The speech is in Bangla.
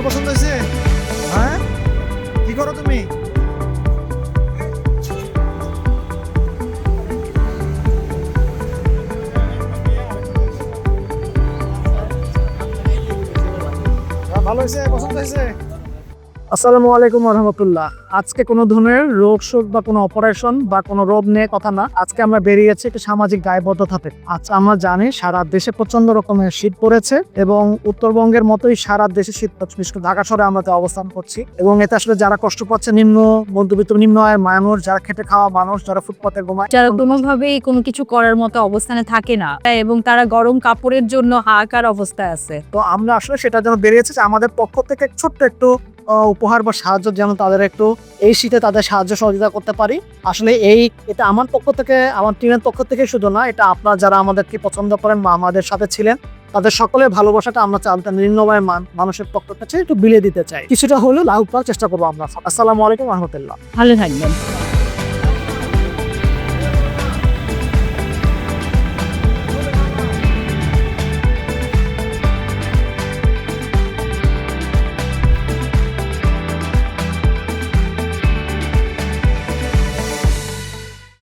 কাপড় পছন্দ হয়েছে? হ্যাঁ, কি করো তুমি? ভালো হয়েছে, পছন্দ হয়েছে? আসসালামু আলাইকুম রহমতুল্লাহ। আজকে কোনো ধরনের রোগ শোক বা কোনো অপারেশন বা কোনো রোগ নিয়ে কথা না। আজকে আমরা বেরিয়েছি একটি সামাজিক দায়বদ্ধতাতে। আচ্ছা, আমরা জানি সারা দেশে প্রচন্ড রকমের শীত পড়েছে এবং উত্তরবঙ্গের মতোই সারা দেশে শীত পড়ছে। বিশেষ করে ঢাকা শহরে আমরা অবস্থান করছি এবং এতে আসলে যারা কষ্ট পাচ্ছে নিম্ন মধ্যবিত্ত নিম্ন আয়ের মানুষ, যারা খেটে খাওয়া মানুষ, যারা ফুটপাতে ঘুমায়, যারা কোনোভাবেই কোনো কিছু করার মতো অবস্থানে থাকে না এবং তারা গরম কাপড়ের জন্য হাহাকার অবস্থায় আছে। তো আমরা আসলে সেটার জন্য বেরিয়েছি যে আমাদের পক্ষ থেকে ছোট্ট একটু উপহার বা সাহায্য যেন তাদের একটু এই শীতে তাদের সাহায্য সহযোগিতা করতে পারি। আসলে এটা আমার পক্ষ থেকে, আমার টিমের পক্ষ থেকে শুধু না, এটা আপনারা যারা আমাদেরকে পছন্দ করেন বা আমাদের সাথে ছিলেন তাদের সকলের ভালোবাসাটা আমরা নিম্নবায়ের মানুষের পক্ষ থেকে একটু বিলিয়ে দিতে চাই। কিছুটা হলেও লাভ করার চেষ্টা করবো আমরা। আসসালামু আলাইকুম রহমতুল্লাহ। ভালো থাকবেন।